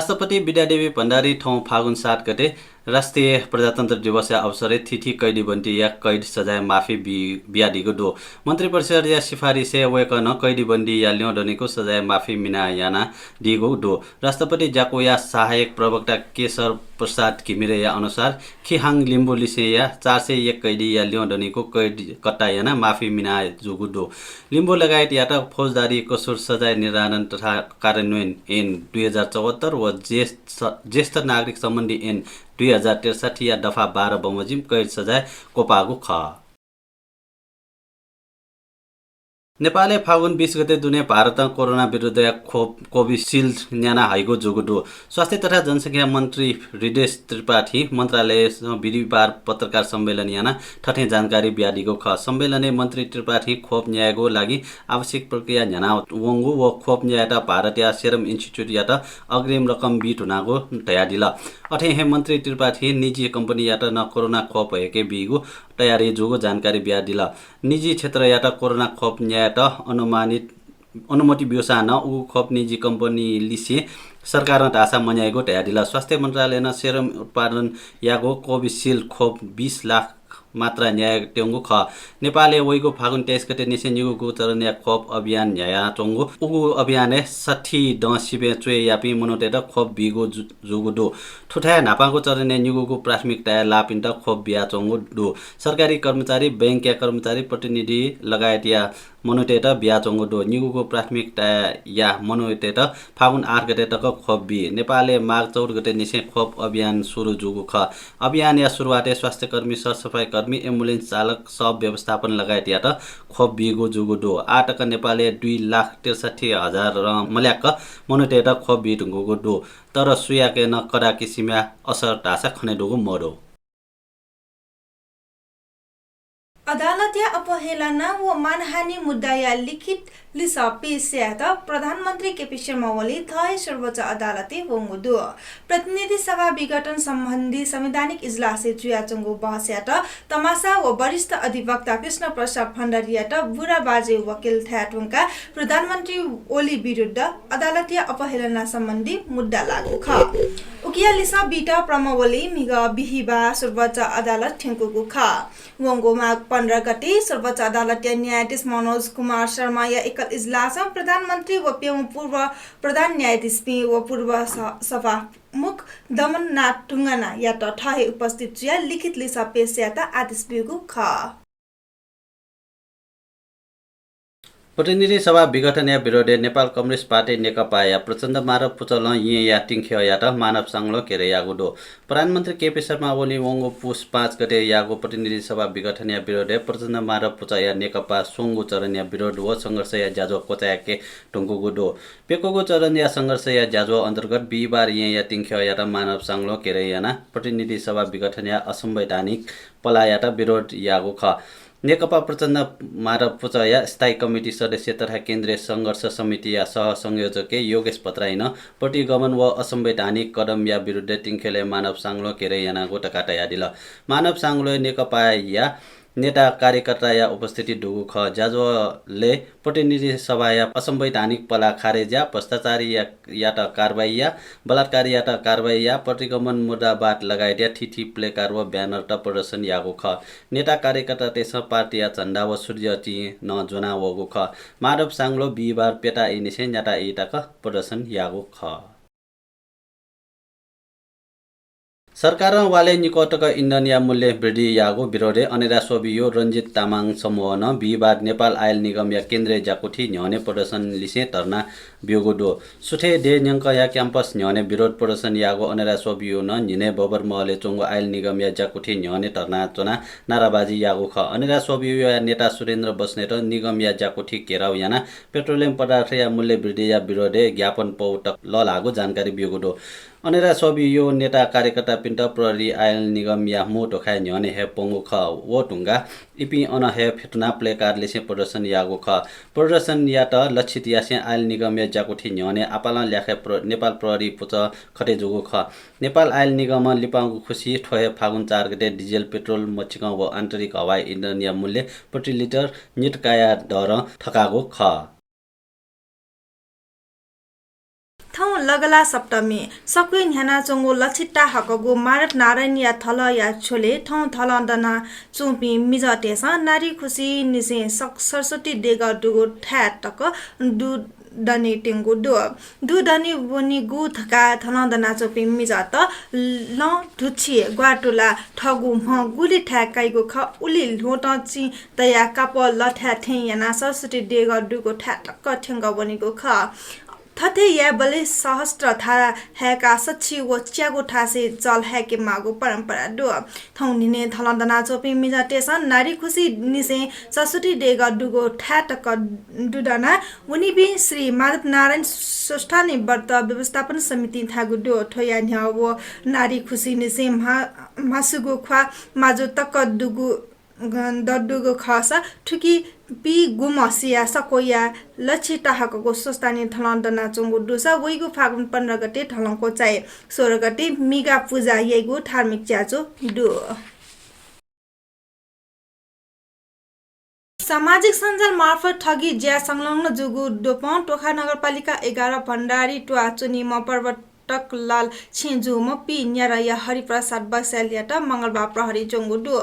राष्ट्रपति विद्यादेवी भण्डारी ठौँ फागुन 7 गते राष्ट्रिय प्रजातन्त्र दिवस अवसरे थिथि कैदी बन्टी या कैद सजाय माफी बियाडीको दो मन्त्री परिषद या सिफारिसे वेकन कैदी बन्दी या ल्योडनीको सजाय माफी मिना याना दिगो दो राष्ट्रपति जाको या सहायक प्रवक्ता केशर प्रसाद घिमिरे या अनुसार खिहाङ लिम्बू लिसे या 401 कैदी या ल्योडनीको कैद कट्टा याना माफी मिना जुगु दो लिम्बू लगायत यात फौजदारी कसुर सजाय निर्धारण तथा कार्यान्वयन ऐन 2074 व ज्येष्ठ नागरिक सम्बन्धी ऐन 2063 या दफा 12 बमोजिम कैद सजाय कोपागु ख नेपालले फागुन 20 गते दुने भारत कोरोना विरुद्ध खोप कोभिशिल्ड न्याना हाइगो जोगुडो स्वास्थ्य तथा जनसङ्ख्या मन्त्री हृदय त्रिपाठी मन्त्रालय बिहिबार पत्रकार सम्मेलन याना ठठे जानकारी ब्याडीको ख सम्मेलने मन्त्री त्रिपाठी खोप न्यायको लागि आवश्यक प्रक्रिया न्याना वंगु व खोप न्यायता भारतीय सेरम इन्स्टिट्युट यात अग्रिम रकम बिट हुनाको तयारी ल अठे हे मन्त्री त्रिपाठी निजी कम्पनी यात न कोरोना खोप भएके बिगु तयारी जोगो जानकारी ब्याडी ल निजी क्षेत्र यात कोरोना खोप न्यायत अनुमति व्यवसाय न उ खोप निजी कम्पनी लिसे सरकार ढाँचा मन्याएको तयारीला स्वास्थ्य मन्त्रालयले सेरम उत्पादन यागो कोभिशिल्ड खोप 20 लाख मात्रा न्याय टेंगु ख नेपालले वैको फागुन 23 गते निसेनिगुको चरण खोप अभियान न्याय टोंगु उगु अभियान 60 डसिबे चुए यापी मनोटेट खोप बिगो जुगु दो ठुठा नापाको चरण निगुको प्राथमिकता लापिन्ट खोप बिया चोंगु दो सरकारी कर्मचारी बैंक या कर्मचारी प्रतिनिधि लगायत या मनोटेट बिया चोंगु दो निगुको प्राथमिकता या मनोटेट फागुन 8 गते तक खोप बि नेपालले माघ 14 गते निसे खोप अभियान सुरु जुगु ख अभियान या सुरुवाते स्वास्थ्य कर्मी सरसफाई कर्मी एम्बुलेन्स चालक सब व्यवस्थापन लगायत यात खोप बिगो जुगु दो आटक नेपालले 2,63,000 मल्याक मनोटेट खोप बि ढुंगुगु दो तर सुयाके न कडा किसिमया असर ढासा खने दोगु मरो अदालतीय अपहेलना व मानहानि मुद्दा या लिखित लिसा पेशयात प्रधानमन्त्री केपी शर्मा ओली थाई सर्वोच्च अदालती वंगुदु प्रतिनिधि सभा विघटन सम्बन्धी संवैधानिक इजलासे जुयाचंगु बहस्यात तमासा व वरिष्ठ अधिवक्ता कृष्ण प्रसाद भण्डारीयात बुरा बाजे वकिल थ्याटुङका प्रधानमन्त्री ओली विरुद्ध अदालतीय अपहेलना सम्बन्धी मुद्दा लागु ख उकिया लिसा बीटा प्रमवली मिग बिहिबा सर्वोच्च अदालत ठेंकुगु ख वंगु माघ 15 गते सर्वोच्च अदालतीय न्यायाधीश मनोज कुमार शर्मा या एकल इजलास प्रधानमन्त्री व पूर्व प्रधान न्यायाधीश व पूर्व सभा मुख दमन नाथ टुङ्गना या त ठहे उपस्थित छिया लिखित लिसा पेशयात आदेश बिगु ख प्रतिनिधि सभा विघटन या विरोधी नेपाल कम्युनिस्ट पार्टी नेकपा या प्रचण्ड मार पुचल ये या टिंख्य या त मानव सांगलो केरे यागु दो प्रधानमन्त्री केपी शर्मा ओली वंगो पुस 5 गते यागो प्रतिनिधि सभा विघटन या विरोधी प्रचण्ड मार पुच या नेकपा सोंगु चरण या विरोध व संघर्ष या जाजो कोचाके टुंगुगु दो पेकोगु चरण या संघर्ष या जाजो अन्तर्गत बिहिबार ये या टिंख्य या त मानव सांगलो केरे याना प्रतिनिधि सभा विघटन या असंवैधानिक पला या त विरोध यागु ख नेकपा प्रचण्ड मारपुच या स्थायी कमिटी सदस्य तथा केन्द्रीय संघर्ष समिति या सहसंयोजक योगेश पत्राइन प्रतिगमन व असंवैधानिक कदम या विरुद्ध टिंखेले मानव सांगलो केरे याना गोटकाटा यादिल मानव सांगलो नेकपा या नेता कार्यकर्ता या उपस्थिति ढुगु ख जाजोले प्रतिनिधि सभा या असंवैधानिक पला खारेज या भ्रष्टाचारी या त कारबाही या बलात्कारी या त कारबाही या प्रतिगमन मुद्दाबाद लगायत या थिथि प्लेकार व ब्यानर त प्रदर्शन यागु ख नेता कार्यकर्ता तेस पार्टी या झण्डा व सूर्य ची न जोना वगु ख माधव सांगलो बिहिबार पेटा इनिसे न्याटा इटाक प्रदर्शन यागु ख सरकार वाले निकटक इन्धन या मूल्य वृद्धि यागो विरोधे अनेरा सोबियो रञ्जित तामाङ समूह न बिहिबार नेपाल आयल निगम या केन्द्रीय जाकुठी न्याउने प्रदर्शन लिसे धर्ना बियोगो सुठे डे न्यङ्क या क्याम्पस न्याउने विरोध प्रदर्शन यागो अनेरा सोबियो न निने बबर महले चोंगो आयल निगम या जाकुठी न्याउने धर्ना चोना नाराबाजी यागो ख अनेरा सोबियो या नेता सुरेन्द्र बस्नेत निगम या जाकुठी केराउ याना पेट्रोलियम पदार्थ या मूल्य वृद्धि या विरोधे ज्ञापन पौटक ल लागु जानकारी बियोगो अनेरा सबै यो नेता कार्यकर्ता पिन्ट प्रहरी आयल निगम या मोटो खाय न्याउने हे पोंगु ख वो टुंगा इपि अन हे फेटना प्ले कार्डले से प्रदर्शन यागो ख प्रदर्शन या त लक्षित या से आयल निगम या जाकुठी न्याउने आपाला ल्याखे नेपाल प्रहरी पुच खटे जुगु ख नेपाल आयल निगम लिपाङको खुसी ठोहे फागुन 4 गते डिजेल पेट्रोल मचिक व आन्तरिक हवाई इन्धन या मूल्य प्रति लिटर निटकाया दर ठकागो ख थौ लगला सप्तमी सकुइ न्याना चंगो लछिट्टा हकगो मारत नारायण या थल या छोले ठौ थल दना चुपी मिजटेस नारी खुसी निसे सरस्वती डेगा दुगो ठ्याटक दु दनी टिंगु दु दनी वनी गु थका थल दना चुपी मिजत ल धुछि ग्वाटुला ठगु म गुली ठ्याकाइगो ख उली लोट चि तया काप लठ्या थे याना सरस्वती डेगा दुगो ठ्याटक ठेंगा बनेको ख थथे या बले सहस्त्र था हैका सच्ची वो च्यागो ठासे जल हैके मागो परम्परा दो थौनिने थलन्दना चोपी मिजाटेसन नारी खुसी निसे सरस्वती डेगा दुगो ठ्याटक दुदना उनी बि श्री मारत नारायण स्वस्थानी व्रत व्यवस्थापन समिति थागु दो ठोया न्या वो नारी खुसी निसे मासुगो ख्वा माजो तक दुगु दडुगो खसा ठुकी पी गुमसिया सकोया लछि टाहको स्वस्थानी थलन्दना चंगु दुसा वइगु फागुन 15 गते थलंको चाहे 16 गते मिगा पूजा येगु धार्मिक च्याचो दु सामाजिक सञ्जाल मार्फत ठगी ज्या संलग्न जुगु दोपन टोखा नगरपालिका 11 भण्डारी टुवा चुनी म पर्वत टकलाल छिजु म पि न्यारया हरिप्रसाद बस्यालियाटा मंगलबार प्रहरी चंगुडु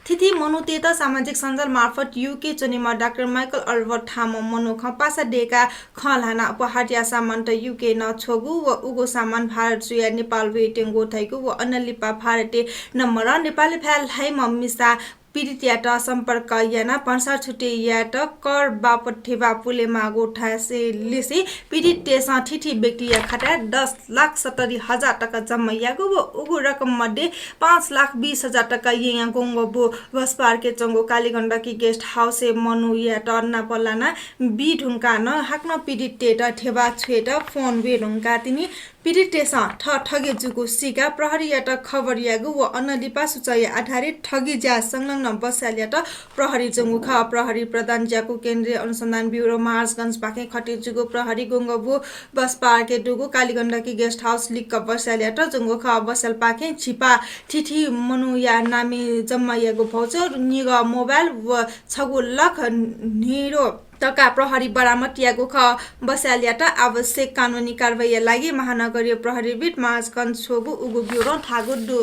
थिथि मनुतेत सामाजिक सञ्जाल मार्फत युके चुनीमा डाक्टर माइकल अल्बर्ट थामो मनु खपासा डेका खलाना उपहाटिया सामान त युके न छोगु व उगो सामान भारत सुया नेपाल वेटेंगो थैगु व अनलिपा भारते नम्बर नेपाली फ्याल हाइ मम्मिसा पीडित सम्पर्क याना पंसा छुटे याट कर बापत ठेवा पुले मागो ठासे लिसी पीडित तेसा ठिठी व्यक्ति या खाता 10,70,000 टका जम्मा यागो व उगु रकम मध्ये 5,20,000 टका या गोंगो बो बस पार्के चंगो कालीगण्डकी गेस्ट हाउस मनु याट अन्ना पल्लाना बी ढुंका न हाक्न पीडित टेटा ठेवा छुएट फोन वे ढुंका तिनी पीडित तेसा ठगे जुगु सिका प्रहरी याट खबर यागु व अनलिपा सुचय आधारित ठगी ज्या संलग्न बस्यालियाट प्रहरी जंगु ख प्रहरी प्रधान ज्याकु केन्द्रीय अनुसन्धान ब्युरो महाराजगंज पाके खटी जुगु प्रहरी गोंगबु बस पार्के दुगु कालीगण्डकी गेस्ट हाउस लिक बस्यालियाट जंगु ख बसल पाके छिपा ठिठी मनु या नामी जम्मा यागु भौचर निग मोबाइल व छगु लख निरो तका प्रहरी बरामद यागु ख बस्यालियाट आवश्यक कानुनी कारबाही लागि महानगरीय प्रहरी बिट महाराजगंज छोगु उगु ब्युरो थागु दु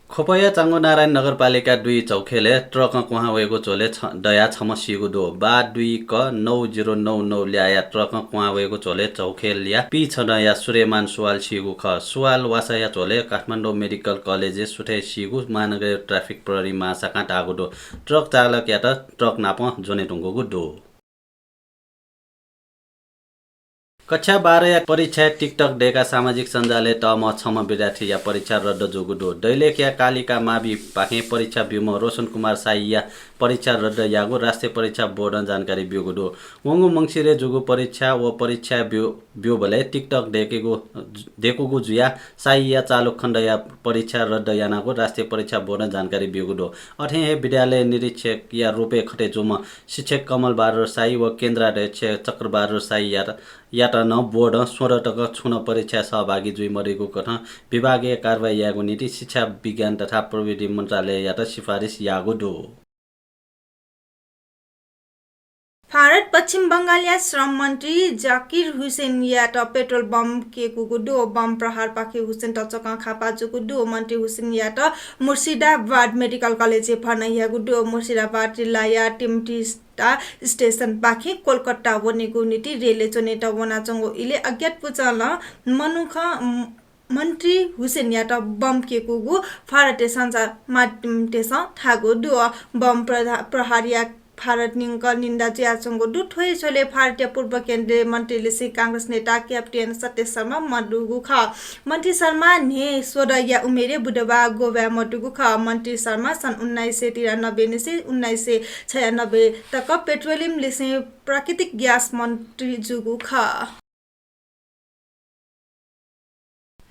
खोपया चांगो नारायण नगरपालिका 2 चौखेले ट्रक कुहा वेगो चोले दया छमसिगु दो बा 2 क 9099 ल्याया ट्रक कुहा वेगो चोले चौखेल या पी छनया सुरेमान सुवाल सिगु ख सुवाल वासाया चोले काठमाडौँ मेडिकल कलेज सुठे सिगु महानगर ट्राफिक प्रहरी महाशाखा टागु दो ट्रक चालक या ट्रक नाप जोने ढुंगु दो कक्षा 12 या परीक्षा टिकटक डेका सामाजिक सञ्जालले तम छम विद्यार्थी या परीक्षा रद्द जोगुडो दैलेख या कालिका मावि पाखे परीक्षा ब्युम रोशन कुमार साई या परीक्षा रद्द यागो राष्ट्रिय परीक्षा बोर्ड जानकारी ब्युगुडो वंगु मंगसिरे जुगु परीक्षा व परीक्षा ब्यु भले टिकटक देखुगु जुया साई या चालक खण्ड या परीक्षा रद्द यानाको राष्ट्रिय परीक्षा बोर्ड जानकारी ब्युगुडो अठे विद्यालय निरीक्षक या रूपे खटे जुम शिक्षक कमल बहादुर साई व केन्द्राध्यक्ष चक्र बहादुर साई या न बोर्ड 16 टक छुन परीक्षा सहभागी जुई मरेको कथ विभागीय कारबाही यागो नीति शिक्षा विज्ञान तथा प्रविधि मन्त्रालय या सिफारिस यागो दो भारत पश्चिम बंगालिया श्रम मन्त्री जाकिर हुसेन याट पेट्रोल बम के कुगुडो बम प्रहार पाखे हुसेन टचक खापा जुगुडो मन्त्री हुसेन याट मुर्शिदाबाद मेडिकल कलेज भनैया गुडो मुर्शिदाबाद जिल्ला टिमटी स्टेशन पाखे कोलकाता वनेगु नीति रेले चोनेटा वनाचंगो इले अज्ञात पुचल मनुख मन्त्री हुसेन याट बम के कुगु भारतीय सञ्चार माध्यम तेस थागो दो बम प्रहारिया भारत निन्दा च्याचंगो दुठोय छोले भारतीय पूर्व केन्द्रीय मन्त्रीले श्री कांग्रेस नेता क्याप्टेन सत्य शर्मा मडुगु ख मन्त्री शर्मा ने सोडया उमेरे बुधबार गोवा मडुगु ख मन्त्री शर्मा सन् 1993 से 1996 तक पेट्रोलियम लिसे प्राकृतिक ग्यास मन्त्री जुगु ख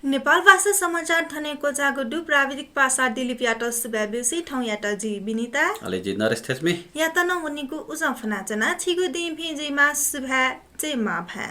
नेपाल भाषा समाचार थनेको जागुडु प्राविधिक पासा दिलीप याट सुब्याबेसी ठौ याट जी बिनिता अले जी नरेश थेस्मी यात न हुनेको उजफना जना छिगु दे भेजैमा सुभा जय मा भा